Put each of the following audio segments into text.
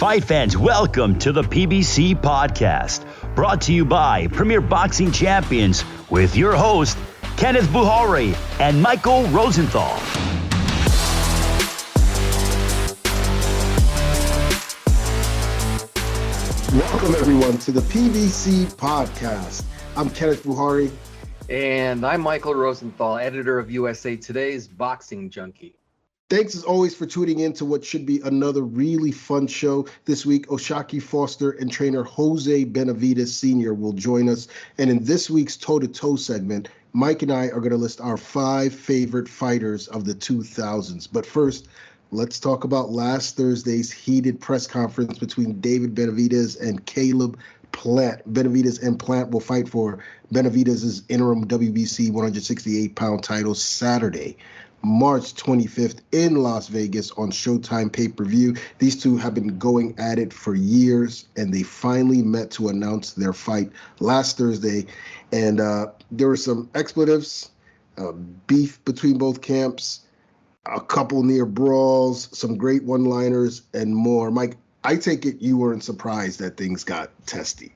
Fight fans, welcome to the PBC Podcast, brought to you by Premier Boxing Champions with your host, Kenneth Bouhairie and Michael Rosenthal. Welcome, everyone, to the PBC Podcast. I'm Kenneth Bouhairie. And I'm Michael Rosenthal, editor of USA Today's Boxing Junkie. Thanks, as always, for tuning in to what should be another really fun show. This week, O'Shaquie Foster and trainer Jose Benavidez Sr. will join us. And in this week's toe-to-toe segment, Mike and I are going to list our 5 favorite fighters of the 2000s. But first, let's talk about last Thursday's heated press conference between David Benavidez and Caleb Plant. Benavidez and Plant will fight for Benavidez's interim WBC 168-pound title Saturday, March 25th in Las Vegas on SHOWTIME Pay-Per-View. These two have been going at it for years, and they finally met to announce their fight last Thursday. And there were some expletives, beef between both camps, a couple near brawls, some great one-liners, and more. Mike, I take it you weren't surprised that things got testy.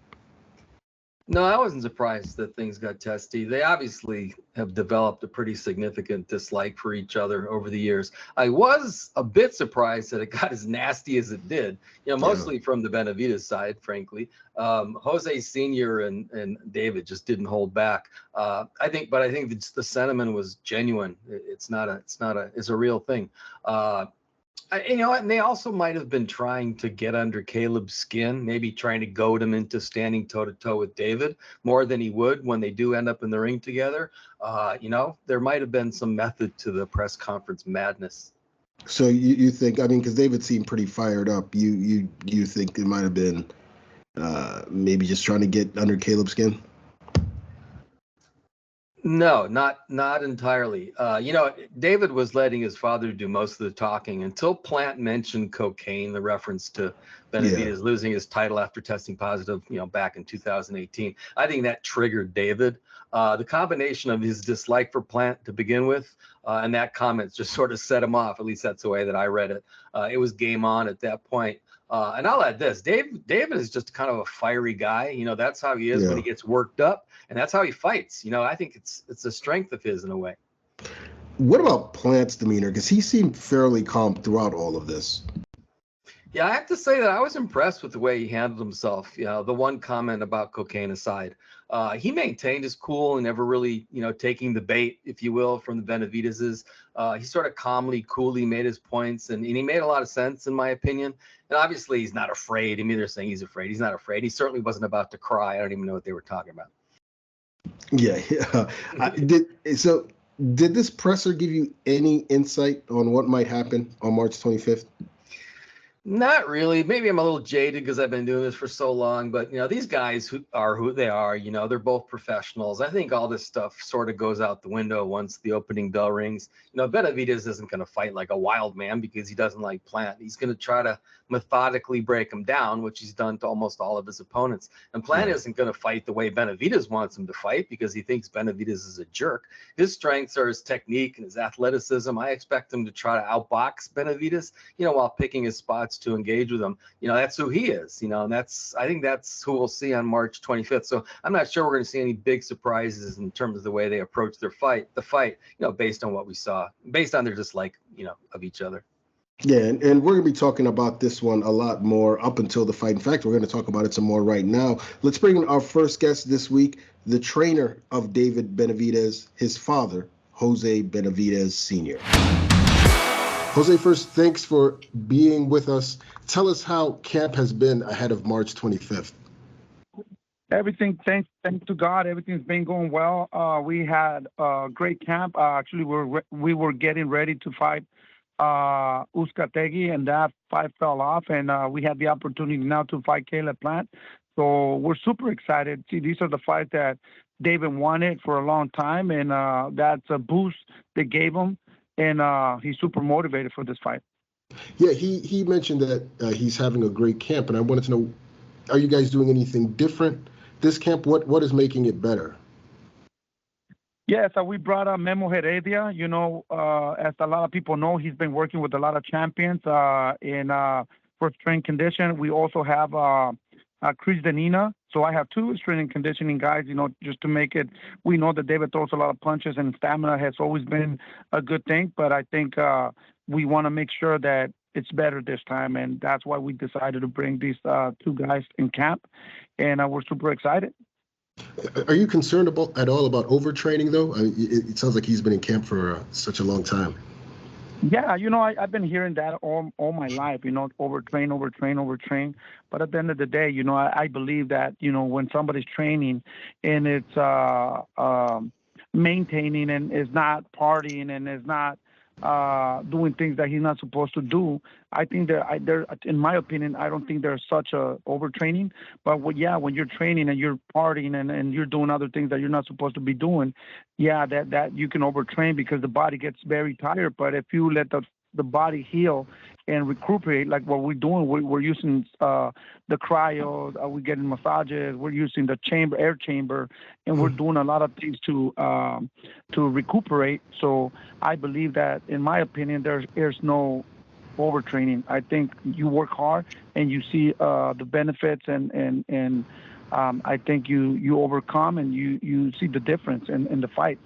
No, I wasn't surprised that things got testy. They obviously have developed a pretty significant dislike for each other over the years. I was a bit surprised that it got as nasty as it did, mostly from the Benavidez side, frankly. Jose Sr. and David just didn't hold back. I think the sentiment was genuine. It's a real thing. And they also might have been trying to get under Caleb's skin, maybe trying to goad him into standing toe-to-toe with David more than he would when they do end up in the ring together. There might have been some method to the press conference madness. So you think, because David seemed pretty fired up, you think it might have been maybe just trying to get under Caleb's skin? No, not entirely. David was letting his father do most of the talking until Plant mentioned cocaine, the reference to Benavidez losing his title after testing positive, back in 2018. I think that triggered David. The combination of his dislike for Plant to begin with, and that comment just sort of set him off. At least that's the way that I read it. It was game on at that point. And I'll add this: David is just kind of a fiery guy. That's how he is when he gets worked up, and that's how he fights. I think it's a strength of his in a way. What about Plant's demeanor? Because he seemed fairly calm throughout all of this. Yeah, I have to say that I was impressed with the way he handled himself. The one comment about cocaine aside, he maintained his cool and never really, taking the bait, if you will, from the Benavidez's. He sort of calmly, coolly made his points, and he made a lot of sense, in my opinion. And obviously, he's not afraid. They're saying he's afraid. He's not afraid. He certainly wasn't about to cry. I don't even know what they were talking about. Yeah. Did this presser give you any insight on what might happen on March 25th? Not really. Maybe I'm a little jaded because I've been doing this for so long, but these guys who they are, they're both professionals. I think all this stuff sort of goes out the window once the opening bell rings. Benavidez isn't going to fight like a wild man because he doesn't like Plant. He's going to try to methodically break him down, which he's done to almost all of his opponents. And Plant isn't going to fight the way Benavidez wants him to fight because he thinks Benavidez is a jerk. His strengths are his technique and his athleticism. I expect him to try to outbox Benavidez, while picking his spots to engage with him. That's who he is, and I think that's who we'll see on March 25th. So I'm not sure we're going to see any big surprises in terms of the way they approach the fight, based on what we saw, based on their dislike, of each other. Yeah, and we're going to be talking about this one a lot more up until the fight. In fact, we're going to talk about it some more right now. Let's bring in our first guest this week, the trainer of David Benavidez, his father, Jose Benavidez Sr. Jose, first, thanks for being with us. Tell us how camp has been ahead of March 25th. Everything, thanks to God, everything's been going well. We had a great camp. Actually, we were getting ready to fight Uzcategui, and that fight fell off, and we had the opportunity now to fight Caleb Plant. So we're super excited. See, these are the fights that David wanted for a long time, and that's a boost they gave him, and he's super motivated for this fight. Yeah, he mentioned that he's having a great camp, and I wanted to know, are you guys doing anything different this camp? What is making it better? Yeah, so we brought Memo Heredia. As a lot of people know, he's been working with a lot of champions, and for strength condition. We also have Chris Danina. So I have two strength and conditioning guys, just to make it. We know that David throws a lot of punches, and stamina has always been a good thing. But I think we want to make sure that it's better this time, and that's why we decided to bring these two guys in camp, and we're super excited. Are you concerned at all about overtraining, though? It sounds like he's been in camp for such a long time. Yeah, I've been hearing that all my life, overtrain. But at the end of the day, I believe that, when somebody's training and it's maintaining and is not partying and is not doing things that he's not supposed to do, I think there, in my opinion, I don't think there's such a overtraining. But when you're training and you're partying and you're doing other things that you're not supposed to be doing, that you can overtrain because the body gets very tired. But if you let the body heal and recuperate, like what we're doing, we're using the cryo, we're getting massages, we're using the air chamber, and we're doing a lot of things to recuperate. So I believe that, in my opinion, there's no overtraining. I think you work hard and you see the benefits, and I think you overcome and you see the difference in the fights.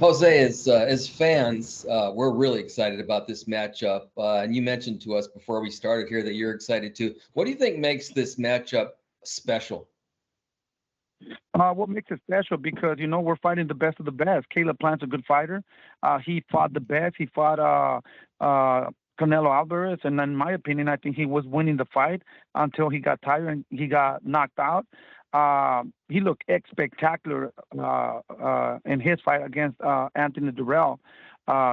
Jose, as fans, we're really excited about this matchup. And you mentioned to us before we started here that you're excited too. What do you think makes this matchup special? What makes it special? Because, we're fighting the best of the best. Caleb Plant's a good fighter. He fought the best. He fought Canelo Alvarez. And in my opinion, I think he was winning the fight until he got tired and he got knocked out. He looked spectacular in his fight against Anthony Durrell.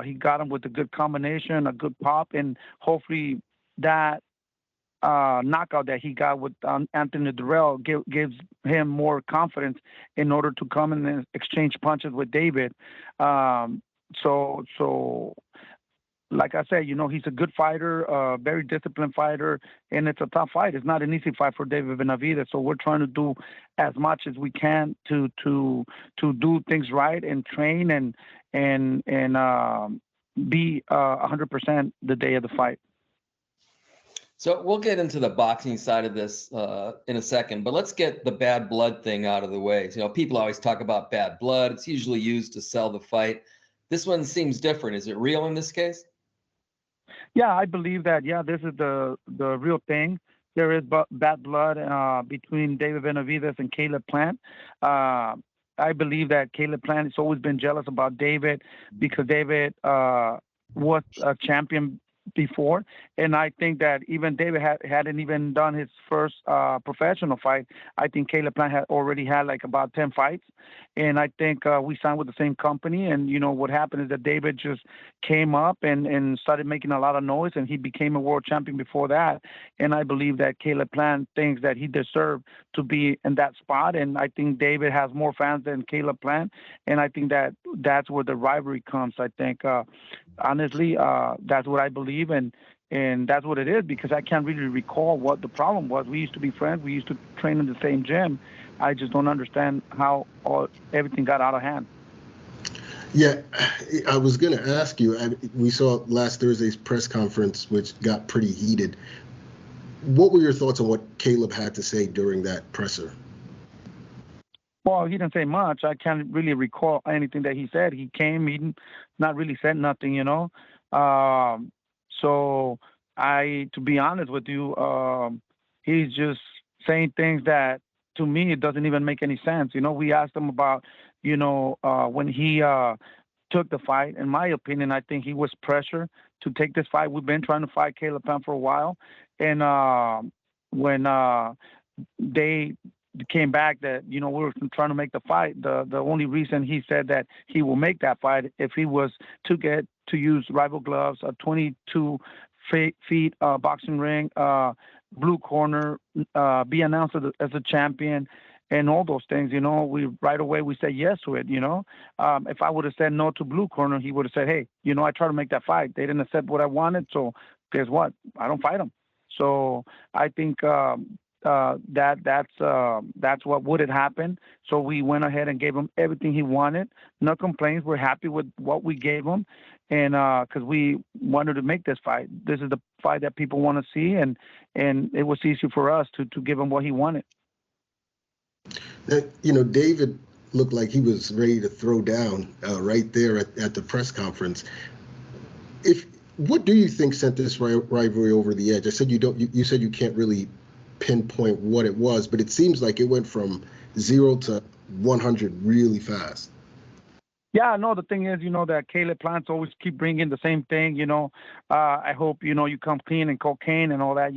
He got him with a good combination, a good pop, and hopefully that knockout that he got with Anthony Durrell gives him more confidence in order to come in and exchange punches with David. So like I said, he's a good fighter, a very disciplined fighter, and it's a tough fight. It's not an easy fight for David Benavidez. So we're trying to do as much as we can to do things right and train and be 100% the day of the fight. So we'll get into the boxing side of this in a second, but let's get the bad blood thing out of the way. People always talk about bad blood. It's usually used to sell the fight. This one seems different. Is it real in this case? Yeah, I believe that. Yeah, this is the real thing. There is bad blood between David Benavidez and Caleb Plant. I believe that Caleb Plant has always been jealous about David because David was a champion before, and I think that even David hadn't even done his first professional fight. I think Caleb Plant had already had like about 10 fights, and I think we signed with the same company, and what happened is that David just came up and started making a lot of noise, and he became a world champion before that, and I believe that Caleb Plant thinks that he deserved to be in that spot, and I think David has more fans than Caleb Plant, and I think that that's where the rivalry comes. I think honestly, that's what I believe, and that's what it is, because I can't really recall what the problem was. We used to be friends. We used to train in the same gym. I just don't understand how everything got out of hand. Yeah, I was going to ask you, we saw last Thursday's press conference, which got pretty heated. What were your thoughts on what Caleb had to say during that presser? Well, he didn't say much. I can't really recall anything that he said. He came, he not really said nothing, So to be honest with you, he's just saying things that, to me, it doesn't even make any sense. We asked him about, when he took the fight. In my opinion, I think he was pressured to take this fight. We've been trying to fight Caleb Plant for a while. And when they came back that, we were trying to make the fight, the only reason he said that he will make that fight if he was to get to use rival gloves, a 22 feet boxing ring, blue corner, be announced as a champion, and all those things. We right away we said yes to it. If I would have said no to blue corner, he would have said, hey, I tried to make that fight. They didn't accept what I wanted, so guess what? I don't fight them. So I think that's what would have happened. So we went ahead and gave him everything he wanted. No complaints. We're happy with what we gave him, and because we wanted to make this fight. This is the fight that people want to see, and it was easy for us to give him what he wanted. David looked like he was ready to throw down right there at the press conference. What do you think sent this rivalry over the edge? I said you said you can't really pinpoint what it was, but it seems like it went from 0 to 100 really fast. Yeah, no, the thing is, that Caleb Plants always keep bringing the same thing, I hope, you come clean and cocaine and all that,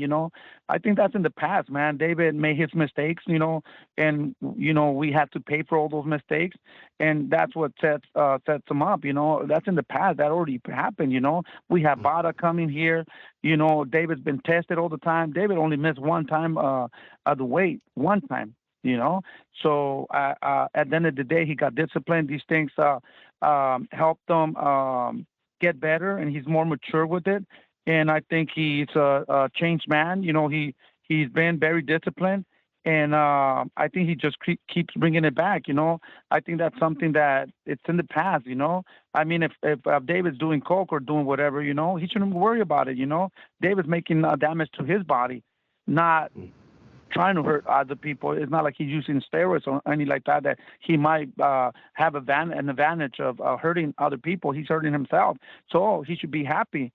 I think that's in the past, man. David made his mistakes, and, we had to pay for all those mistakes. And that's what sets him up, that's in the past. That already happened, We have Bada coming here, David's been tested all the time. David only missed one time at the weight, one time. So at the end of the day, he got disciplined. These things helped him get better, and he's more mature with it. And I think he's a changed man. He's been very disciplined, and I think he just keeps bringing it back. I think that's something that it's in the past. I mean, if David's doing coke or doing whatever, he shouldn't worry about it. David's making damage to his body, not trying to hurt other people. It's not like he's using steroids or anything like that he might have an advantage of hurting other people. He's hurting himself. So he should be happy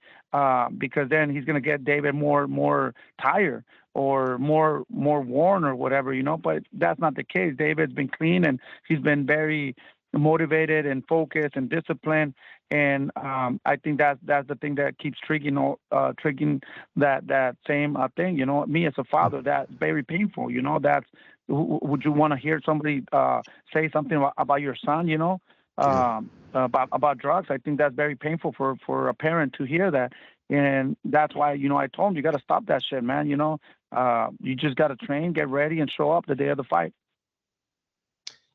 because then he's going to get David more tired or more worn or whatever, but that's not the case. David's been clean, and he's been very motivated and focused and disciplined. And I think that's the thing that keeps triggering that same thing. Me as a father, that's very painful. That's would you want to hear somebody say something about your son? About drugs? I think that's very painful for a parent to hear that. And that's why I told him, you got to stop that shit, man. You just got to train, get ready, and show up the day of the fight.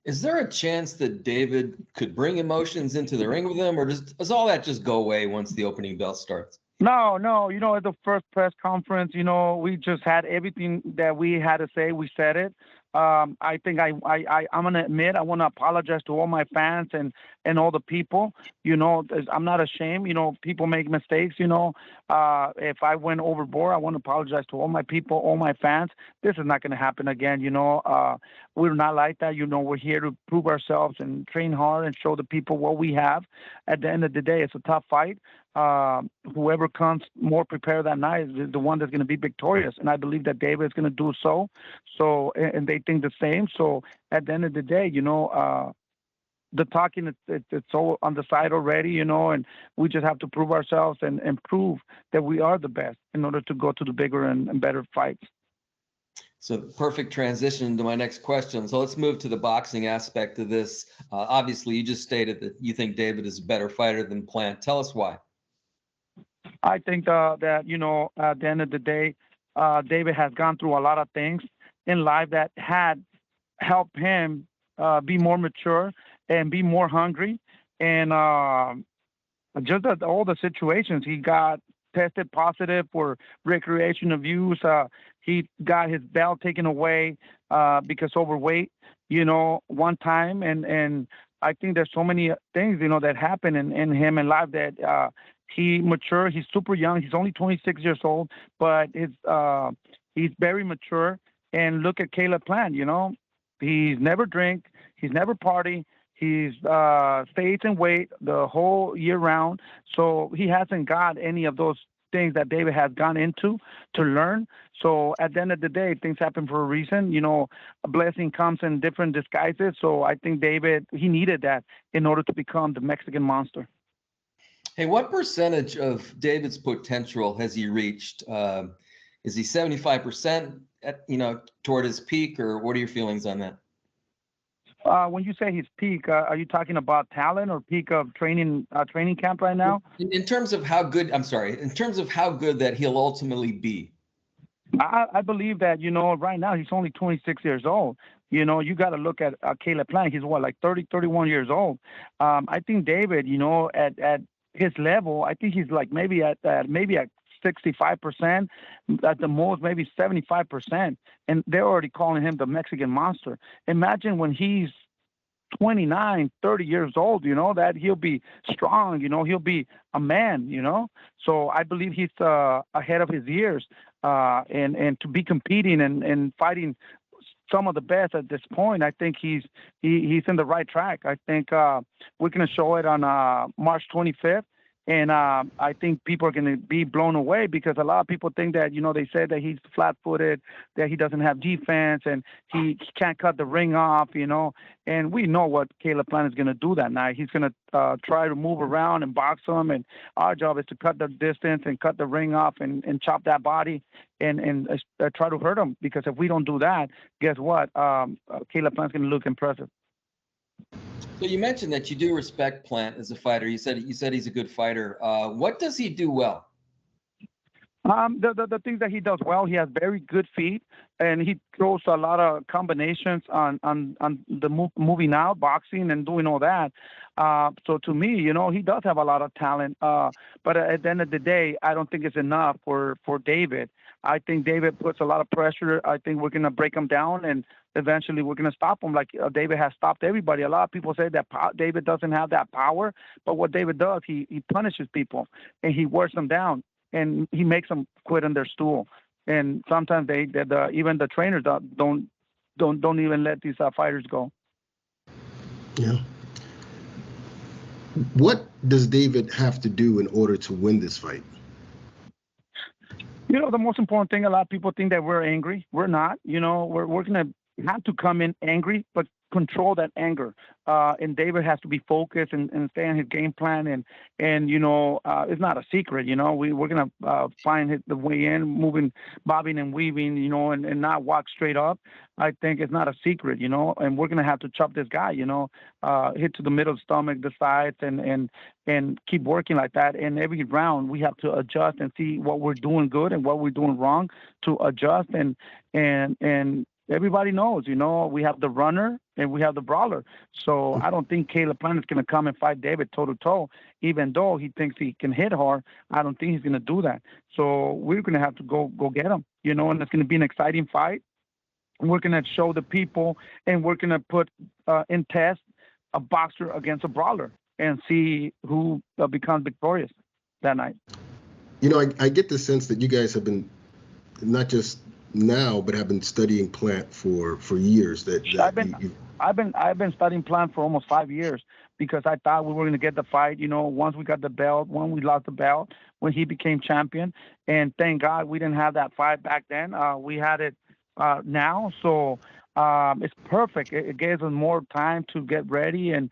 Is there a chance that David could bring emotions into the ring with him, or does all that just go away once the opening bell starts? No. At the first press conference, we just had everything that we had to say. We said it. I think I'm going to admit, I want to apologize to all my fans and all the people. I'm not ashamed. People make mistakes. If I went overboard, I want to apologize to all my people, all my fans. This is not going to happen again. We're not like that. We're here to prove ourselves and train hard and show the people what we have. At the end of the day, it's a tough fight. Whoever comes more prepared that night is the one that's going to be victorious. And I believe that David is going to do so. And they think the same. So at the end of the day, the talking, it's all on the side already, and we just have to prove ourselves and prove that we are the best in order to go to the bigger and better fights. So perfect transition to my next question. So let's move to the boxing aspect of this. Obviously, you just stated that you think David is a better fighter than Plant. Tell us why. I think that, at the end of the day, David has gone through a lot of things in life that had helped him be more mature and be more hungry. And just at all the situations, he got tested positive for recreational use. He got his belt taken away because overweight, one time. And I think there's so many things, that happen in him in life that he matured. He's super young. He's only 26 years old, but he's very mature. And look at Caleb Plant, he's never drink. He's never party. He's stays in weight the whole year round. So he hasn't got any of those things that David has gone into to learn. So at the end of the day, things happen for a reason. A blessing comes in different disguises. So I think David, he needed that in order to become the Mexican monster. Hey, what percentage of David's potential has he reached? Is he 75% toward his peak, or what are your feelings on that? When you say his peak, are you talking about talent or peak of training camp right now? In terms of how good that he'll ultimately be. I believe that, right now he's only 26 years old. You got to look at Caleb Plant. He's like 30, 31 years old. I think David, at his level, I think he's like maybe at 65%, at the most, maybe 75%. And they're already calling him the Mexican monster. Imagine when he's 29, 30 years old, that he'll be strong, he'll be a man, So I believe he's ahead of his years, and to be competing and fighting some of the best at this point, I think he's in the right track. I think we're going to show it on March 25th. And I think people are going to be blown away because a lot of people think that, they said that he's flat-footed, that he doesn't have defense, and he can't cut the ring off, And we know what Caleb Plant is going to do that night. He's going to try to move around and box him, and our job is to cut the distance and cut the ring off and chop that body and try to hurt him. Because if we don't do that, guess what? Caleb Plant's going to look impressive. So you mentioned that you do respect Plant as a fighter. You said he's a good fighter. What does he do well? The things that he does well, he has very good feet, and he throws a lot of combinations on the moving out, boxing, and doing all that. So to me, he does have a lot of talent. But at the end of the day, I don't think it's enough for David. I think David puts a lot of pressure. I think we're going to break him down, and eventually we're going to stop him like David has stopped everybody. A lot of people say that David doesn't have that power, but what David does, he punishes people, and he wears them down, and he makes them quit on their stool. And sometimes even the trainers don't even let these fighters go. Yeah. What does David have to do in order to win this fight? The most important thing, a lot of people think that we're angry. We're not. We're going to have to come in angry, but control that anger. And David has to be focused and stay on his game plan. And it's not a secret. We're going to find the way in, bobbing and weaving, and not walk straight up. I think it's not a secret, and we're going to have to chop this guy, hit to the middle of the stomach, the sides, and keep working like that. And every round we have to adjust and see what we're doing good and what we're doing wrong to adjust. And everybody knows, we have the runner and we have the brawler. So I don't think Caleb Plant is going to come and fight David toe-to-toe, even though he thinks he can hit hard. I don't think he's going to do that. So we're going to have to go get him, and it's going to be an exciting fight. We're going to show the people, and we're going to put in test a boxer against a brawler and see who becomes victorious that night. I get the sense that you guys have been not just now, but have been studying Plant for years. I've been studying Plant for almost 5 years because I thought we were going to get the fight. Once we got the belt, when we lost the belt, when he became champion, and thank God we didn't have that fight back then. We had it now, so it's perfect. It gives us more time to get ready and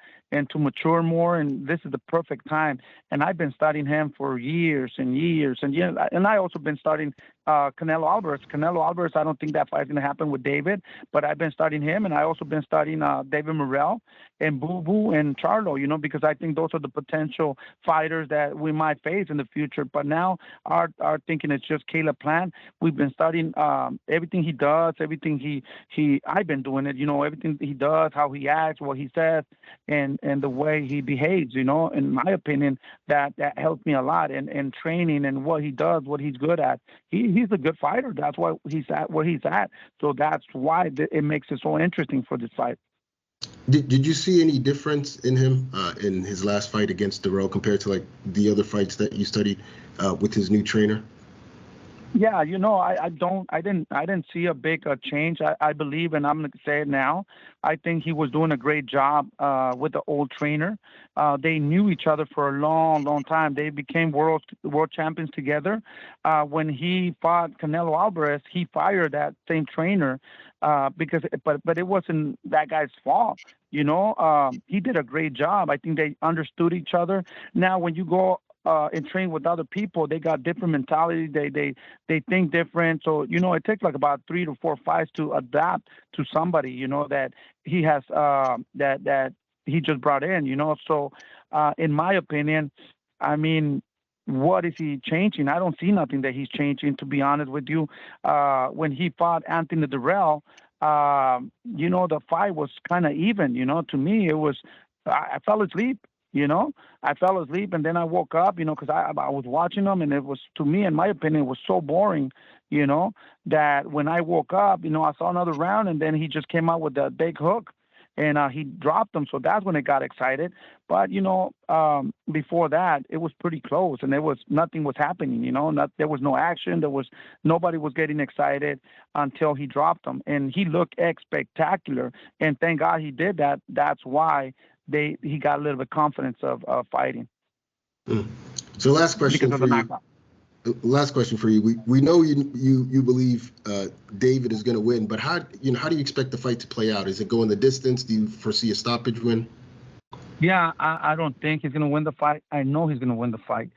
to mature more, and this is the perfect time. And I've been studying him for years and years and years. And I also been studying Canelo Alvarez. Canelo Alvarez, I don't think that fight's going to happen with David, but I've been studying him, and I also been studying David Morrell and Boo and Charlo, because I think those are the potential fighters that we might face in the future. But now our thinking is just Caleb Plant. We've been studying everything he does, everything I've been doing it, everything he does, how he acts, what he says, and the way he behaves, in my opinion, that helps me a lot. And training and what he does, what he's good at. He's a good fighter. That's why he's at where he's at. So that's why it makes it so interesting for this fight. Did you see any difference in him in his last fight against Darrell compared to like the other fights that you studied with his new trainer? Yeah, I didn't see a big change. I believe, and I'm going to say it now, I think he was doing a great job with the old trainer. They knew each other for a long, long time. They became world champions together. When he fought Canelo Alvarez, he fired that same trainer but it wasn't that guy's fault. He did a great job. I think they understood each other. Now, when you go and train with other people, they got different mentality. They think different. So, it takes like about 3 to 4 fights to adapt to somebody, that he has, that he just brought in, So, in my opinion, I mean, what is he changing? I don't see nothing that he's changing, to be honest with you. When he fought Anthony Darrell, the fight was kind of even, to me. It was, I fell asleep. I fell asleep, and then I woke up, because I was watching them, and it was, to me, in my opinion, it was so boring, that when I woke up, I saw another round, and then he just came out with that big hook, and he dropped him. So that's when it got excited. But before that, it was pretty close, and nothing was happening. There was no action. Nobody was getting excited until he dropped him, and he looked spectacular. And thank God he did that. That's why he got a little bit of confidence of fighting. So last question for you. Last question for you. We know you believe David is going to win, but how do you expect the fight to play out? Is it going the distance? Do you foresee a stoppage win? Yeah, I don't think he's going to win the fight. I know he's going to win the fight.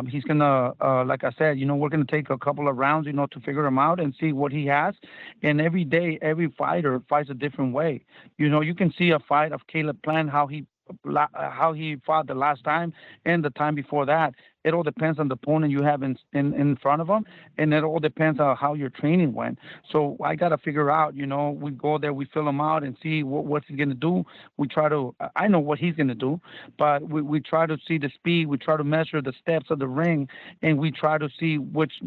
He's going to, like I said, we're going to take a couple of rounds, to figure him out and see what he has. And every day, every fighter fights a different way. You can see a fight of Caleb Plant, how he fought the last time and the time before that. It all depends on the opponent you have in front of him, and it all depends on how your training went. So I got to figure out, we go there, we fill him out and see what he's going to do. I know what he's going to do, but we try to see the speed. We try to measure the steps of the ring, and we try to see which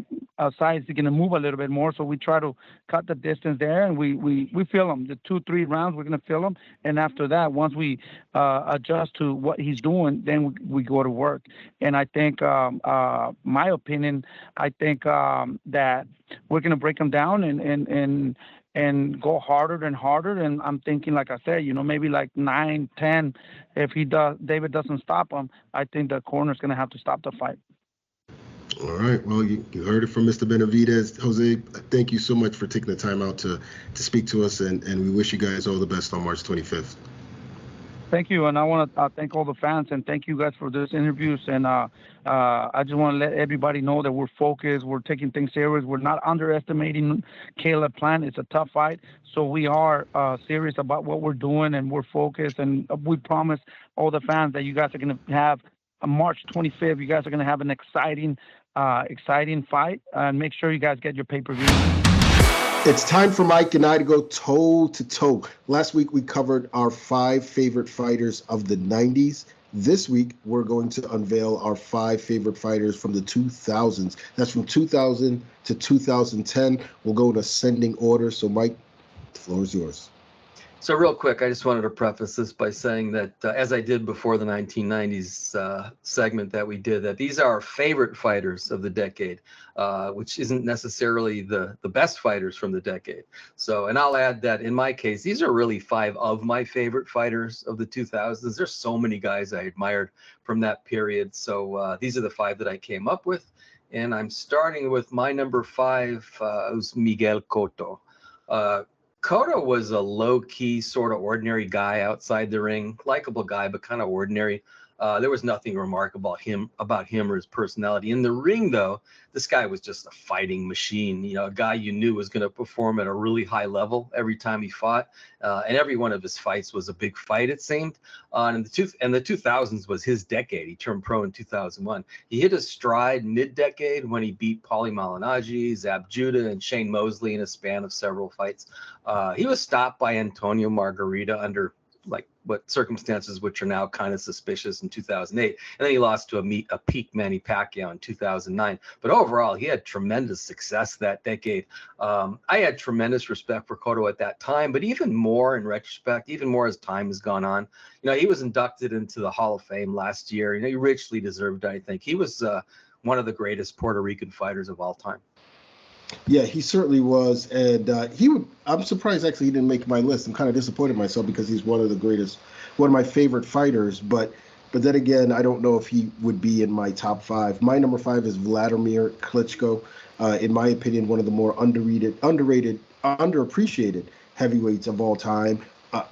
sides he's going to move a little bit more. So we try to cut the distance there, and we fill him. The 2-3 rounds, we're going to fill him. And after that, once we adjust to what he's doing, then we go to work. And I think, my opinion, I think that we're going to break him down and go harder and harder. And I'm thinking, like I said, maybe like 9, 10. If David doesn't stop him, I think the corner's going to have to stop the fight. All right. Well, you heard it from Mr. Benavidez. Jose, thank you so much for taking the time out to speak to us, and we wish you guys all the best on March 25th. Thank you, and I want to thank all the fans, and thank you guys for this interviews. And I just want to let everybody know that we're focused, we're taking things serious, we're not underestimating Caleb Plant. It's a tough fight, so we are serious about what we're doing, and we're focused. And we promise all the fans that you guys are going to have on March 25th. You guys are going to have an exciting fight, and make sure you guys get your pay-per-view. It's time for Mike and I to go toe-to-toe. Last week, we covered our 5 favorite fighters of the 90s. This week, we're going to unveil our 5 favorite fighters from the 2000s. That's from 2000 to 2010. We'll go in ascending order. So, Mike, the floor is yours. So real quick, I just wanted to preface this by saying that, as I did before the 1990s segment that we did, that these are our favorite fighters of the decade, which isn't necessarily the best fighters from the decade. So, and I'll add that in my case, these are really 5 of my favorite fighters of the 2000s. There's so many guys I admired from that period. So these are the 5 that I came up with. And I'm starting with my number 5, who's Miguel Cotto. Cotto was a low-key, sort of ordinary guy outside the ring, likable guy, but kind of ordinary. There was nothing remarkable about him or his personality. In the ring, though, this guy was just a fighting machine. A guy you knew was going to perform at a really high level every time he fought. And every one of his fights was a big fight, it seemed. And the 2000s was his decade. He turned pro in 2001. He hit his stride mid-decade when he beat Paulie Malignaggi, Zab Judah, and Shane Mosley in a span of several fights. He was stopped by Antonio Margarita under what circumstances which are now kind of suspicious in 2008. And then he lost to a peak Manny Pacquiao in 2009. But overall, he had tremendous success that decade. I had tremendous respect for Cotto at that time, but even more in retrospect, even more as time has gone on. He was inducted into the Hall of Fame last year. He richly deserved it, I think. He was one of the greatest Puerto Rican fighters of all time. Yeah, he certainly was, and I'm surprised actually he didn't make my list. I'm kind of disappointed in myself because he's one of my favorite fighters. But then again, I don't know if he would be in my top 5. My number 5 is Vladimir Klitschko. In my opinion, one of the more underrated, underappreciated heavyweights of all time.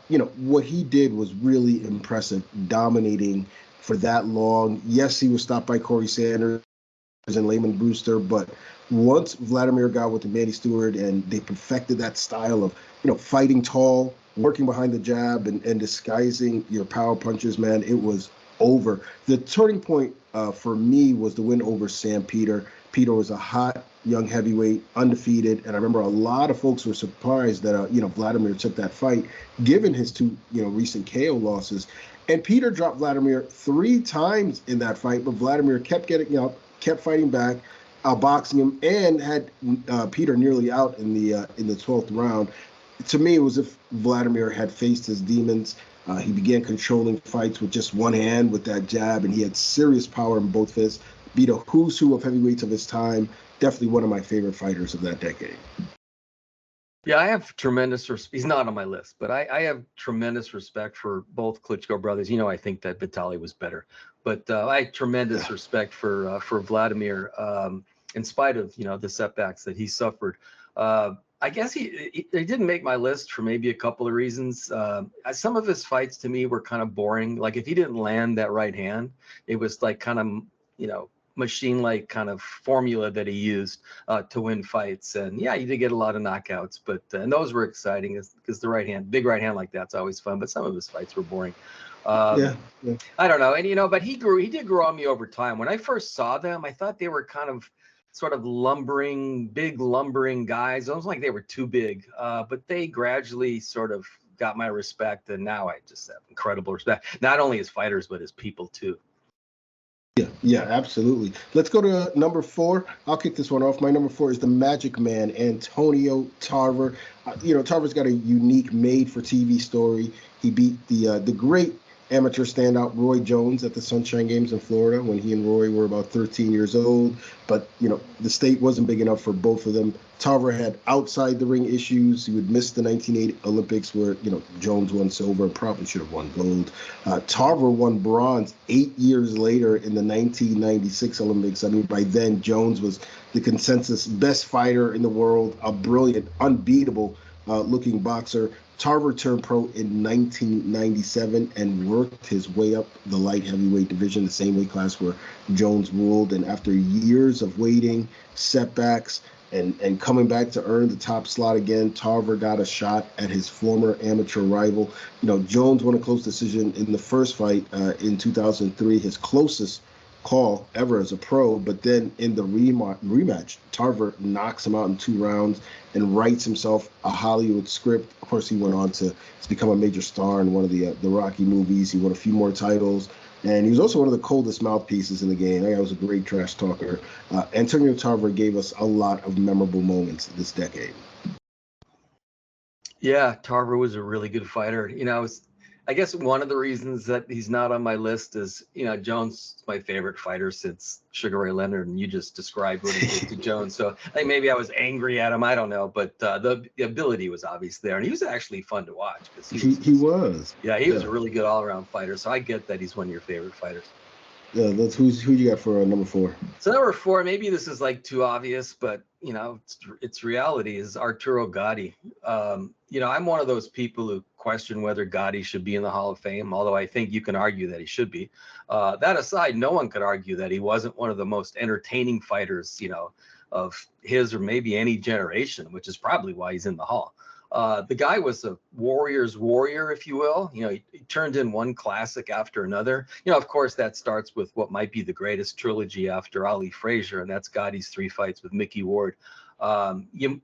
What he did was really impressive, dominating for that long. Yes, he was stopped by Corey Sanders and Layman Brewster, but once Vladimir got with the Manny Stewart and they perfected that style of, fighting tall, working behind the jab and disguising your power punches, man, it was over. The turning point for me was the win over Sam Peter. Peter was a hot young heavyweight, undefeated, and I remember a lot of folks were surprised that Vladimir took that fight, given his 2 recent KO losses. And Peter dropped Vladimir 3 times in that fight, but Vladimir kept getting up, kept fighting back, outboxing him, and had Peter nearly out in the 12th round. to me, it was if Vladimir had faced his demons. He began controlling fights with just one hand with that jab, and he had serious power in both fists. Beat a who's who of heavyweights of his time. Definitely one of my favorite fighters of that decade. Yeah, I have tremendous he's not on my list, but I have tremendous respect for both Klitschko brothers. I think that Vitaly was better, but I have tremendous respect for Vladimir, in spite of, the setbacks that he suffered. I guess he didn't make my list for maybe a couple of reasons. Some of his fights to me were kind of boring. Like if he didn't land that right hand, it was like kind of, machine-like kind of formula that he used to win fights. And yeah, he did get a lot of knockouts, but and those were exciting because the big right hand like that's always fun. But some of his fights were boring. I don't know. And but he did grow on me over time. When I first saw them, I thought they were kind of sort of big lumbering guys. Almost like they were too big, but they gradually sort of got my respect, and now I just have incredible respect, not only as fighters but as people too. Yeah, absolutely. Let's go to number 4. I'll kick this one off. My number 4 is the Magic Man, Antonio Tarver. Tarver's got a unique made-for-TV story. He beat the great amateur standout Roy Jones at the Sunshine Games in Florida when he and Roy were about 13 years old. But, the state wasn't big enough for both of them. Tarver had outside the ring issues. He would miss the 1980 Olympics where, Jones won silver and probably should have won gold. Tarver won bronze 8 years later in the 1996 Olympics. I mean, by then, Jones was the consensus best fighter in the world, a brilliant, unbeatable looking boxer. Tarver turned pro in 1997 and worked his way up the light heavyweight division, the same weight class where Jones ruled. And after years of waiting, setbacks, and coming back to earn the top slot again, Tarver got a shot at his former amateur rival. Jones won a close decision in the first fight in 2003, his closest call ever as a pro. But then in the rematch, Tarver knocks him out in 2 rounds and writes himself a Hollywood script. Of course, he went on to become a major star in one of the Rocky movies. He won a few more titles. And he was also one of the coldest mouthpieces in the game. That guy was a great trash talker. Antonio Tarver gave us a lot of memorable moments this decade. Yeah, Tarver was a really good fighter. I guess one of the reasons that he's not on my list is, Jones is my favorite fighter since Sugar Ray Leonard, and you just described what he did to Jones. So I think maybe I was angry at him. I don't know, but the ability was obvious there, and he was actually fun to watch because he was. Yeah, he was a really good all-around fighter. So I get that he's one of your favorite fighters. Yeah, who you got for number 4? So number 4, maybe this is like too obvious, but it's reality, is Arturo Gatti. I'm one of those people who question whether Gatti should be in the Hall of Fame, although I think you can argue that he should be. That aside, no one could argue that he wasn't one of the most entertaining fighters, of his or maybe any generation, which is probably why he's in the Hall. The guy was a warrior's warrior, if you will. He turned in one classic after another. Of course, that starts with what might be the greatest trilogy after Ali Frazier, and that's Gotti's 3 fights with Mickey Ward. You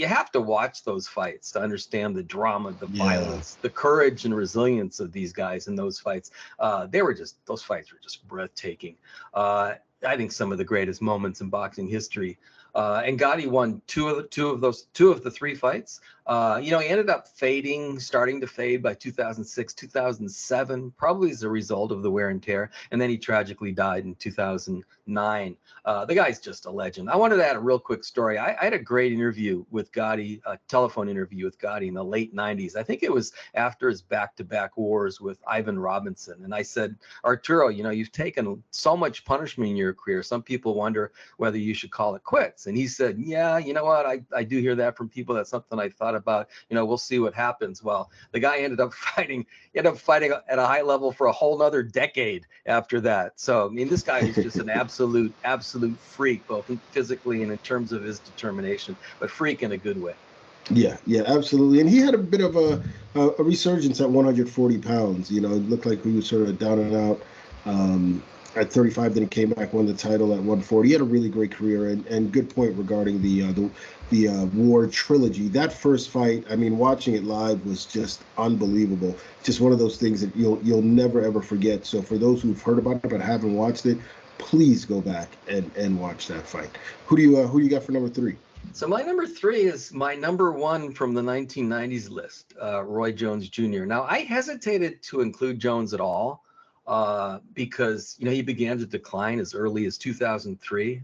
have to watch those fights to understand the drama, the violence, the courage and resilience of these guys in those fights. Those fights were just breathtaking. I think some of the greatest moments in boxing history. And Gatti won two of the 3 fights. He ended up starting to fade by 2006, 2007, probably as a result of the wear and tear. And then he tragically died in 2009. The guy's just a legend. I wanted to add a real quick story. I had a great interview with Gatti, a telephone interview with Gatti in the late 90s. I think it was after his back-to-back wars with Ivan Robinson. And I said, Arturo, you've taken so much punishment in your career. Some people wonder whether you should call it quits. And he said, yeah, you know what? I do hear that from people. That's something I thought about. We'll see what happens. Well, the guy ended up fighting at a high level for a whole nother decade after that. So, this guy is just an absolute freak, both physically and in terms of his determination, but freak in a good way. Yeah, absolutely. And he had a bit of a resurgence at 140 pounds. It looked like he was sort of down and out. At 35, then he came back, won the title at 140. He had a really great career, and good point regarding the Ward trilogy. That first fight, watching it live was just unbelievable. Just one of those things that you'll never ever forget. So for those who've heard about it but haven't watched it, please go back and watch that fight. Who you got for number 3? So my number 3 is my number 1 from the 1990s list, Roy Jones Jr. Now, I hesitated to include Jones at all because, he began to decline as early as 2003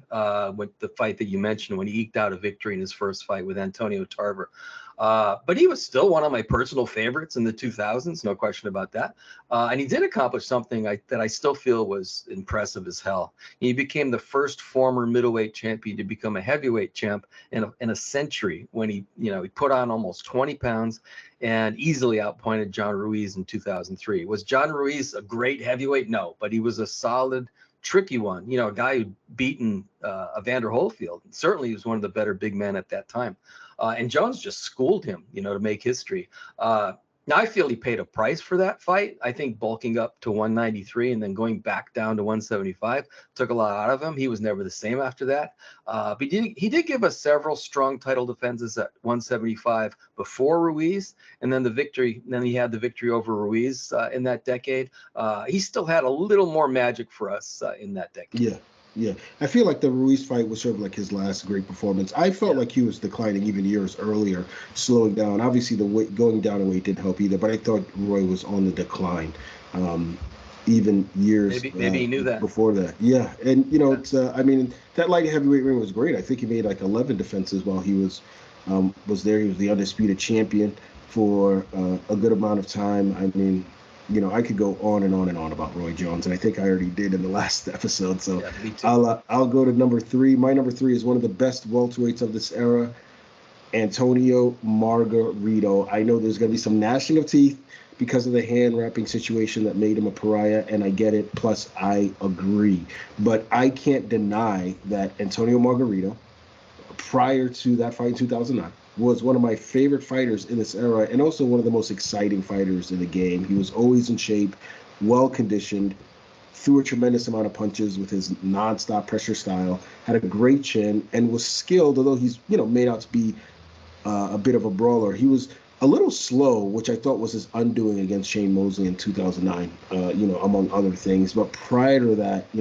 with the fight that you mentioned when he eked out a victory in his first fight with Antonio Tarver. But he was still one of my personal favorites in the 2000s, no question about that. And he did accomplish something that I still feel was impressive as hell. He became the first former middleweight champion to become a heavyweight champ in a century when he put on almost 20 pounds and easily outpointed John Ruiz in 2003. Was John Ruiz a great heavyweight? No, but he was a solid, tricky one. A guy who'd beaten Evander Holyfield. Certainly he was one of the better big men at that time. And Jones just schooled him, to make history. Now, I feel he paid a price for that fight. I think bulking up to 193 and then going back down to 175 took a lot out of him. He was never the same after that. But he did give us several strong title defenses at 175 before Ruiz. And then he had the victory over Ruiz in that decade. He still had a little more magic for us in that decade. Yeah, I feel like the Ruiz fight was sort of like his last great performance. I felt like he was declining even years earlier, slowing down. Obviously, the weight going down in weight didn't help either, but I thought Roy was on the decline, even years maybe he knew that before that. Yeah, and it's that light heavyweight ring was great. I think he made like 11 defenses while he was there. He was the undisputed champion for a good amount of time. I mean, I could go on and on and on about Roy Jones, and I think I already did in the last episode. So I'll go to number 3. My number 3 is one of the best welterweights of this era, Antonio Margarito. I know there's going to be some gnashing of teeth because of the hand wrapping situation that made him a pariah, and I get it. Plus, I agree. But I can't deny that Antonio Margarito, prior to that fight in 2009, was one of my favorite fighters in this era and also one of the most exciting fighters in the game. He was always in shape, well-conditioned, threw a tremendous amount of punches with his nonstop pressure style, had a great chin, and was skilled, although he's, made out to be a bit of a brawler. He was a little slow, which I thought was his undoing against Shane Mosley in 2009, among other things. But prior to that,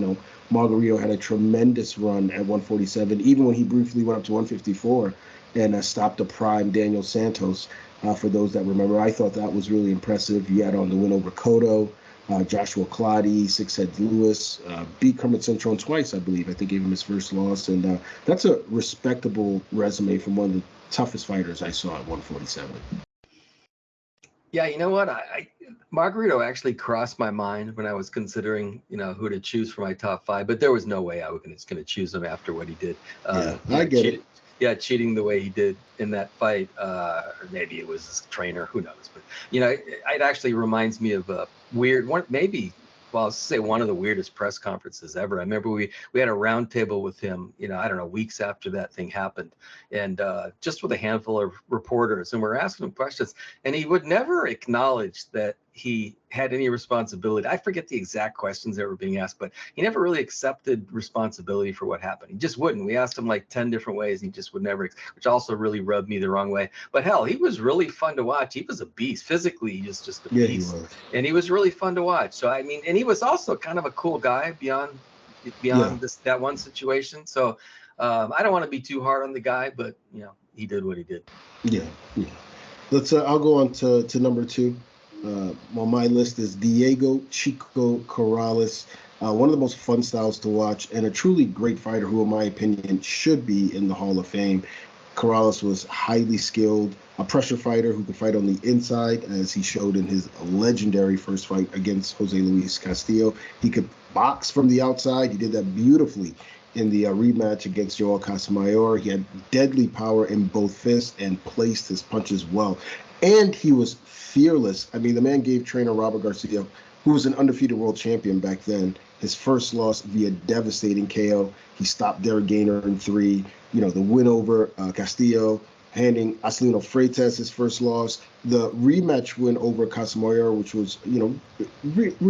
Margarito had a tremendous run at 147, even when he briefly went up to 154 and stopped the prime Daniel Santos. For those that remember, I thought that was really impressive. He had on the win over Cotto, Joshua Clottey, Sixhead Lewis, beat Kermit Cintron twice, I believe. I think gave him his first loss. And that's a respectable resume from one of the toughest fighters I saw at 147. Yeah, you know what? Margarito actually crossed my mind when I was considering, who to choose for my top 5. But there was no way I was going to choose him after what he did. I get it. Yeah, cheating the way he did in that fight, or maybe it was his trainer, who knows? But it actually reminds me of a weird one, maybe. Well, I'll say one of the weirdest press conferences ever. I remember we had a roundtable with him, I don't know, weeks after that thing happened, and just with a handful of reporters, and we're asking him questions, and he would never acknowledge that he had any responsibility. I forget the exact questions that were being asked, but he never really accepted responsibility for what happened. He just wouldn't. We asked him like 10 different ways, and he just would never, which also really rubbed me the wrong way. But hell, he was really fun to watch. He was a beast. Physically, he was just a beast. He was. And he was really fun to watch. So, I mean, and he was also kind of a cool guy beyond that one situation. So I don't want to be too hard on the guy, but, he did what he did. Yeah. Let's. I'll go on to number 2. On my list is Diego Chico Corrales, one of the most fun styles to watch and a truly great fighter who, in my opinion, should be in the Hall of Fame. Corrales was highly skilled, a pressure fighter who could fight on the inside, as he showed in his legendary first fight against Jose Luis Castillo. He could box from the outside. He did that beautifully in the rematch against Joel Casamayor. He had deadly power in both fists and placed his punches well. And he was fearless. I mean, the man gave trainer Robert Garcia, who was an undefeated world champion back then, his first loss via devastating KO. He stopped Derek Gainer in 3. The win over Castillo, handing Acelino Freitas his first loss. The rematch win over Casamayor, which was,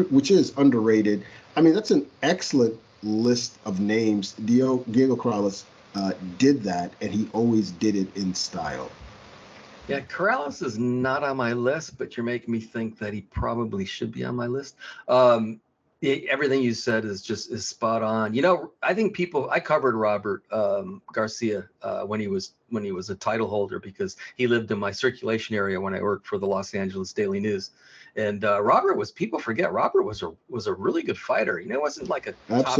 which is underrated. I mean, that's an excellent list of names. Diego Corrales did that, and he always did it in style. Yeah, Corrales is not on my list, but you're making me think that he probably should be on my list. Everything you said is spot on. I think I covered Robert Garcia when he was a title holder, because he lived in my circulation area when I worked for the Los Angeles Daily News. And people forget Robert was a really good fighter. He wasn't like a top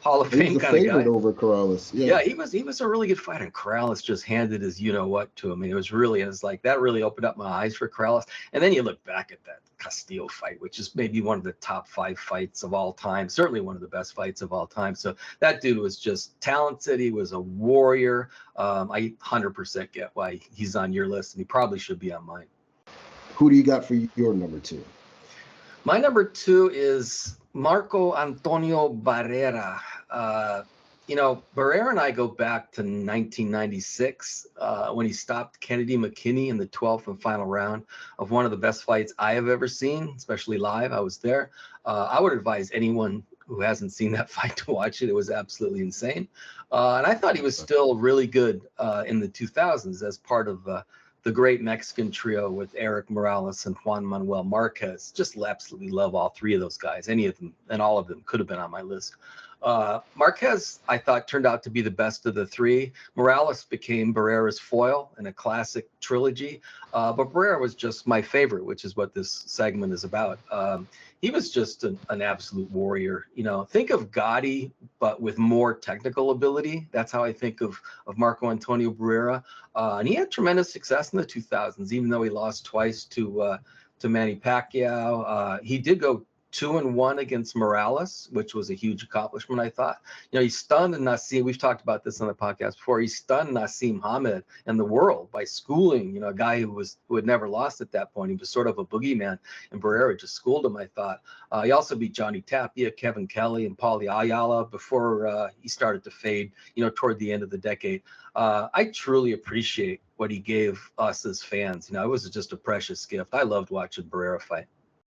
Hall of Fame kind of guy. Over Corrales. Yeah, he was a really good fighter, and Corrales just handed his what to him. And it was like that really opened up my eyes for Corrales. And then you look back at that Castillo fight, which is maybe one of the top 5 fights of all time, certainly one of the best fights of all time. So that dude was just talented. He was a warrior. I 100% get why he's on your list, and he probably should be on mine. Who do you got for your number 2? My number 2 is Marco Antonio Barrera. Barrera and I go back to 1996 when he stopped Kennedy McKinney in the 12th and final round of one of the best fights I have ever seen, especially live. I was there. I would advise anyone who hasn't seen that fight to watch it. It was absolutely insane. And I thought he was still really good in the 2000s as part of the great Mexican trio with Eric Morales and Juan Manuel Marquez. Just absolutely love all 3 of those guys. Any of them and all of them could have been on my list. Marquez, I thought, turned out to be the best of the 3. Morales became Barrera's foil in a classic trilogy. But Barrera was just my favorite, which is what this segment is about. He was just an absolute warrior. Think of Gotti, but with more technical ability. That's how I think of Marco Antonio Barrera. And he had tremendous success in the 2000s, even though he lost twice to Manny Pacquiao. He did go 2-1 against Morales, which was a huge accomplishment, I thought. He stunned Nassim. We've talked about this on the podcast before. He stunned Nassim Hamed and the world by schooling, a guy who had never lost at that point. He was sort of a boogeyman, and Barrera just schooled him, I thought. He also beat Johnny Tapia, Kevin Kelly, and Paulie Ayala before he started to fade, toward the end of the decade. I truly appreciate what he gave us as fans. It was just a precious gift. I loved watching Barrera fight.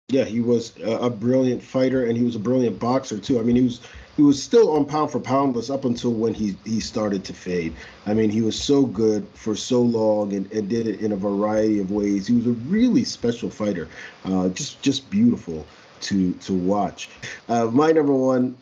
Yeah, he was a brilliant fighter, and he was a brilliant boxer too. I mean, he was still on pound for pound list up until when he started to fade. I mean, he was so good for so long and did it in a variety of ways. He was a really special fighter, just beautiful to watch. My number 1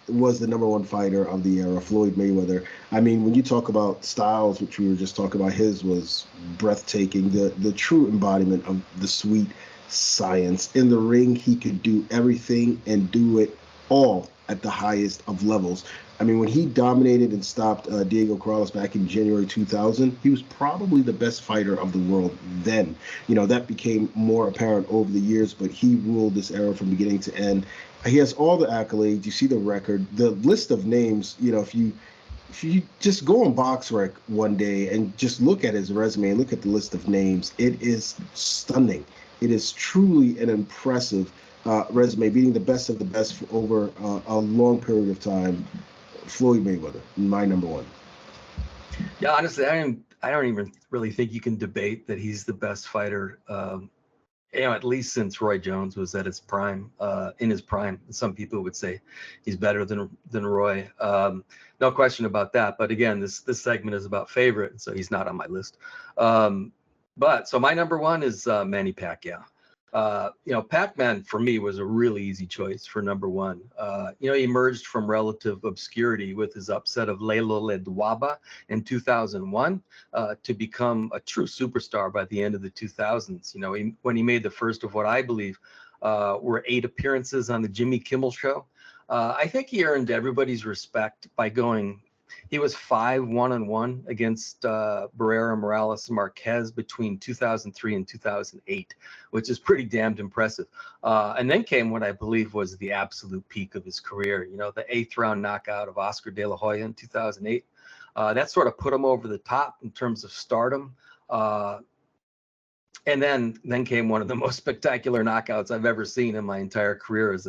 was the number 1 fighter of the era, Floyd Mayweather. I mean, when you talk about styles, which we were just talking about, his was breathtaking, the true embodiment of the sweet science. In the ring, he could do everything and do it all at the highest of levels. I mean, when he dominated and stopped Diego Corrales back in January 2000, he was probably the best fighter of the world then. That became more apparent over the years, but he ruled this era from beginning to end. He has all the accolades. You see the record, the list of names. If you just go on BoxRec one day and just look at his resume and look at the list of names, it is stunning. It is truly an impressive resume, beating the best of the best for over a long period of time. Floyd Mayweather, my number 1. Yeah, honestly, I don't even really think you can debate that he's the best fighter. At least since Roy Jones was at his prime, in his prime. Some people would say he's better than Roy. No question about that. But again, this segment is about favorite, so he's not on my list. But so my number 1 is Manny Pacquiao. Pac-Man for me was a really easy choice for number 1. He emerged from relative obscurity with his upset of Lelo Ledwaba in 2001 to become a true superstar by the end of the 2000s. When he made the first of what I believe were 8 appearances on the Jimmy Kimmel Show. I think he earned everybody's respect by going. He was 5-1-1 against Barrera, Morales, and Marquez between 2003 and 2008, which is pretty damned impressive. And then came what I believe was the absolute peak of his career. The 8th round knockout of Oscar De La Hoya in 2008. That sort of put him over the top in terms of stardom. And then came one of the most spectacular knockouts I've ever seen in my entire career as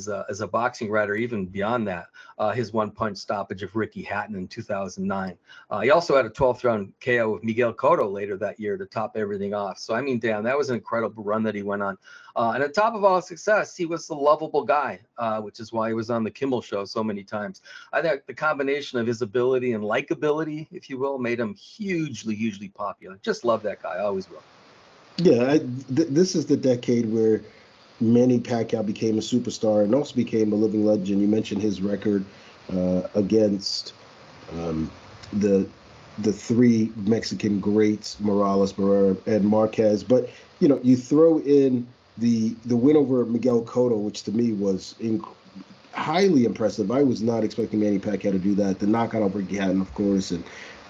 a boxing writer. Even beyond that, his 1-punch stoppage of Ricky Hatton in 2009. He also had a 12th round KO with Miguel Cotto later that year to top everything off. So I mean, damn, that was an incredible run that he went on. And on top of all his success, he was a lovable guy, which is why he was on the Kimmel Show so many times. I think the combination of his ability and likability, if you will, made him hugely popular. Just love that guy. I always will. Yeah, this is the decade where Manny Pacquiao became a superstar and also became a living legend. You mentioned his record against the three Mexican greats, Morales, Barrera, and Marquez. But you throw in the win over Miguel Cotto, which to me was highly impressive. I was not expecting Manny Pacquiao to do that. The knockout over Gatton, of course,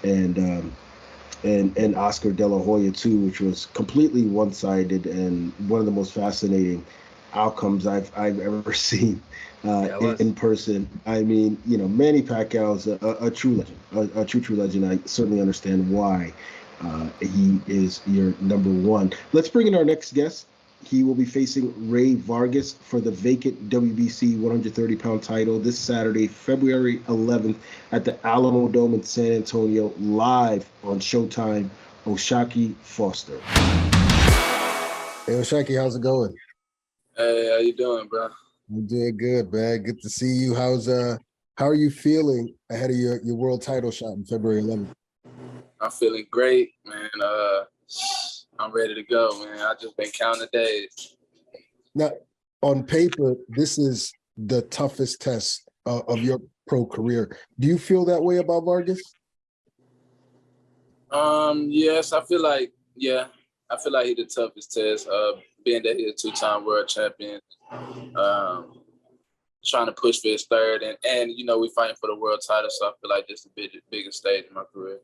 and Oscar De La Hoya too, which was completely one-sided and one of the most fascinating outcomes I've ever seen in person. I mean, Manny Pacquiao is a true legend, a true legend. I certainly understand why he is your number one. Let's bring in our next guest. He will be facing Rey Vargas for the vacant WBC 130-pound title this Saturday, February 11th at the Alamo Dome in San Antonio, live on Showtime. O'Shaquie Foster. Hey, O'Shaquie, how's it going? Hey, how you doing, bro? I'm doing good, man. Good to see you. How are you feeling ahead of your world title shot in February 11th? I'm feeling great, man. I'm ready to go, man. I just been counting days. Now, on paper, this is the toughest test of your pro career. Do you feel that way about Vargas? Yes, I feel like he's the toughest test. Being that he's a two-time world champion, trying to push for his third, and we fighting for the world title, so I feel like this is the biggest stage in my career.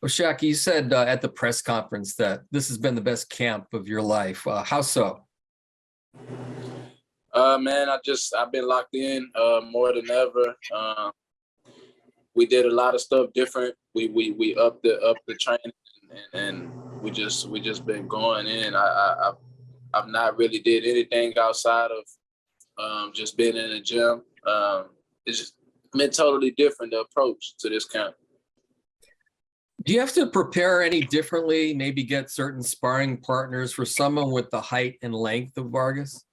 Well, Shaq, you said at the press conference that this has been the best camp of your life. How so? Man, I've been locked in more than ever. We did a lot of stuff different. We upped the training, and we just been going in. I've not really did anything outside of just being in the gym. It's just been totally different, the approach to this camp. Do you have to prepare any differently, maybe get certain sparring partners for someone with the height and length of Vargas?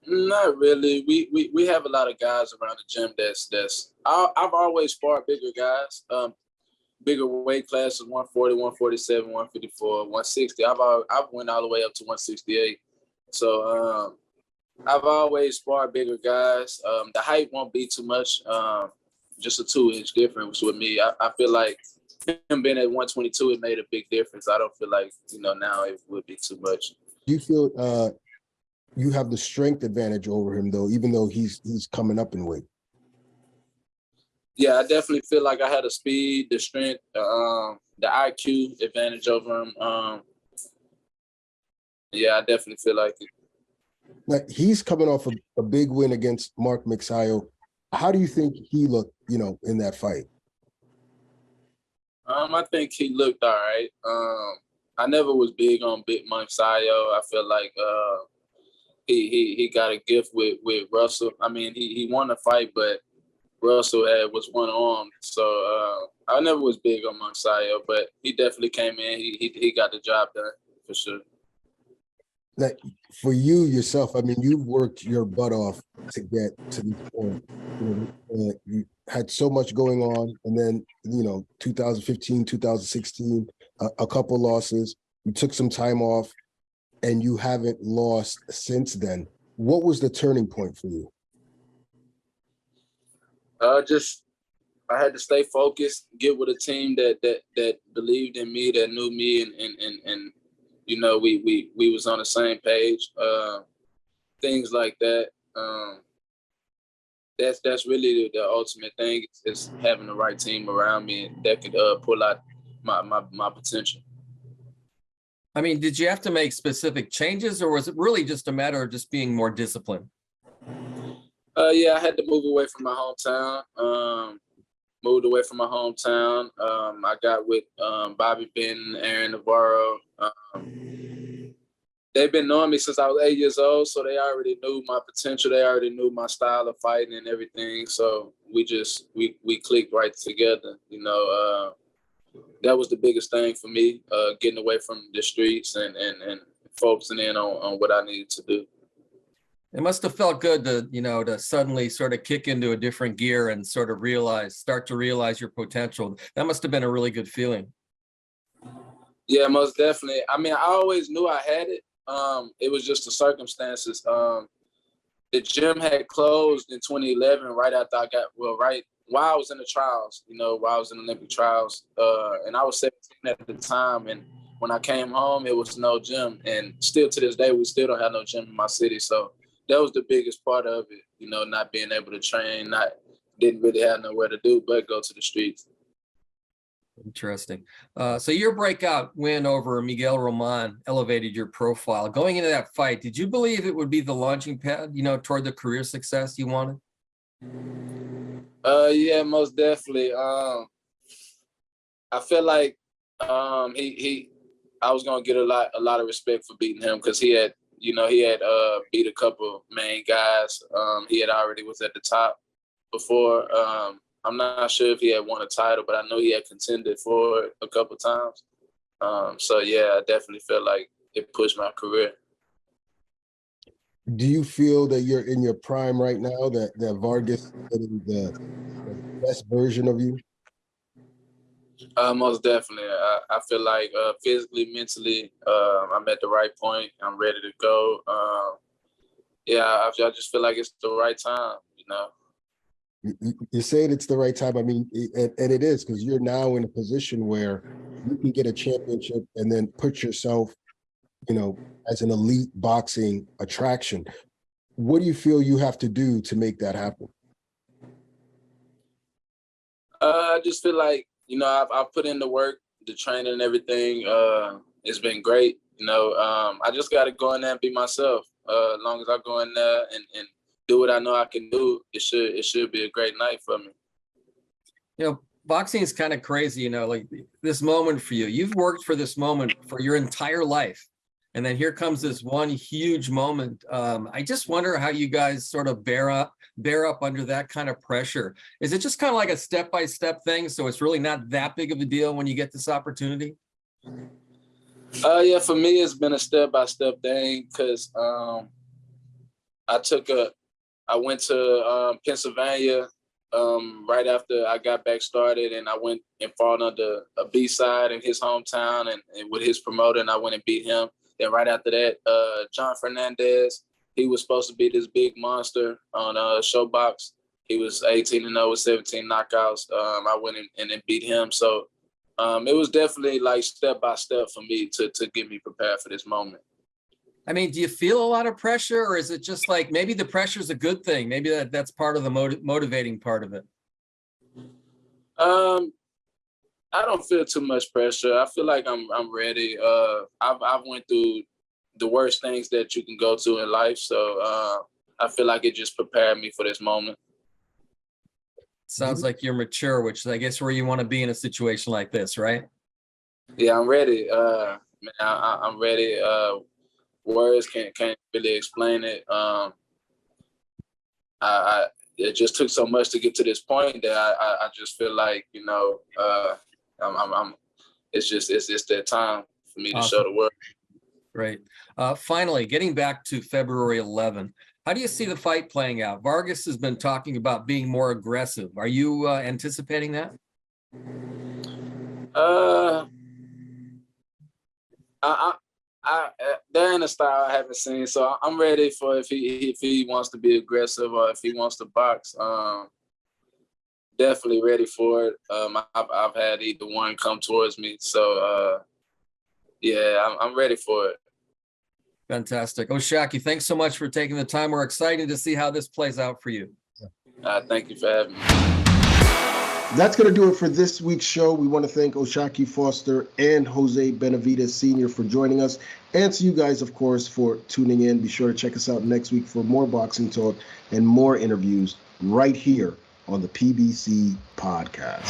Not really. We have a lot of guys around the gym that's I've always sparred bigger guys, bigger weight classes, 140, 147, 154, 160. I've went all the way up to 168. So I've always sparred bigger guys. The height won't be too much. Just a 2-inch difference with me. I feel like him being at 122, it made a big difference. I don't feel like, now it would be too much. Do you feel you have the strength advantage over him, though, even though he's coming up in weight? Yeah, I definitely feel like I had the speed, the strength, the IQ advantage over him. Yeah, I definitely feel like it. Now, he's coming off a big win against Mark Mixayo. How do you think he looked, in that fight? I think he looked all right. I never was big on Big Mixayo. I feel like he got a gift with Russell. I mean, he won the fight, but Russell was one arm. So I never was big on Mixayo, but he definitely came in. He got the job done for sure. Now, for you yourself, I mean, you've worked your butt off to get to this point. You had so much going on, and then 2015, 2016, a couple losses. You took some time off, and you haven't lost since then. What was the turning point for you? I had to stay focused, get with a team that believed in me, that knew me, and we was on the same page. Things like that. That's really the ultimate thing, is having the right team around me that could pull out my potential. I mean, did you have to make specific changes, or was it really just a matter of just being more disciplined? Yeah, I had to move away from my hometown. Moved away from my hometown. I got with Bobby Benton, Aaron Navarro. They've been knowing me since I was 8 years old, so they already knew my potential. They already knew my style of fighting and everything. So we clicked right together. That was the biggest thing for me, getting away from the streets and focusing in on what I needed to do. It must have felt good to suddenly sort of kick into a different gear and sort of start to realize your potential. That must have been a really good feeling. Yeah, most definitely. I mean, I always knew I had it. It was just the circumstances. The gym had closed in 2011, right after right while I was in the trials, while I was in the Olympic trials. And I was 17 at the time. And when I came home, it was no gym. And still to this day, we still don't have no gym in my city. So that was the biggest part of it, not being able to train, didn't really have nowhere to do but go to the streets. Interesting. So your breakout win over Miguel Roman elevated your profile. Going into that fight, did you believe it would be the launching pad, toward the career success you wanted? Yeah, most definitely. I feel like I was gonna get a lot of respect for beating him because he had beat a couple main guys. He had already was at the top before. I'm not sure if he had won a title, but I know he had contended for it a couple times. So yeah, I definitely feel like it pushed my career. Do you feel that you're in your prime right now, that Vargas is getting the best version of you? Most definitely. I feel like physically, mentally, I'm at the right point. I'm ready to go. I just feel like it's the right time, You're saying it's the right time. I mean, and it is, because you're now in a position where you can get a championship and then put yourself, as an elite boxing attraction. What do you feel you have to do to make that happen? I just feel like, I've put in the work, the training and everything. It's been great. I just got to go in there and be myself. As long as I go in there and do what I know I can do, it should be a great night for me. Boxing is kind of crazy, like this moment for you. You've worked for this moment for your entire life. And then here comes this one huge moment. I just wonder how you guys sort of bear up under that kind of pressure. Is it just kind of like a step-by-step thing, so it's really not that big of a deal when you get this opportunity? Yeah, for me, it's been a step-by-step thing because I went to Pennsylvania right after I got back started, and I went and fought under a B-side in his hometown and with his promoter, and I went and beat him. Then right after that, John Fernandez, he was supposed to be this big monster on ShowBox. He was 18-0 with 17 knockouts. I went in and beat him. So it was definitely like step by step for me to get me prepared for this moment. I mean, do you feel a lot of pressure, or is it just like maybe the pressure is a good thing? Maybe that's part of the motivating part of it. I don't feel too much pressure. I feel like I'm ready. I've went through the worst things that you can go to in life, so I feel like it just prepared me for this moment. Sounds like you're mature, which is, I guess, where you want to be in a situation like this, right? Yeah, I'm ready. I'm ready. Words can't really explain it. It just took so much to get to this point that I just feel like, it's that time for me to show the world. Right. Finally, getting back to February 11, how do you see the fight playing out? Vargas has been talking about being more aggressive. Are you anticipating that? They're in a style I haven't seen, so I'm ready for if he wants to be aggressive or if he wants to box. Definitely ready for it. I've had either one come towards me, so I'm ready for it. Fantastic. Shaki, thanks so much for taking the time. We're excited to see how this plays out for you. Thank you for having me. That's going to do it for this week's show. We want to thank O'Shaquie Foster and Jose Benavidez Sr. for joining us, and to you guys, of course, for tuning in. Be sure to check us out next week for more boxing talk and more interviews right here on the PBC Podcast.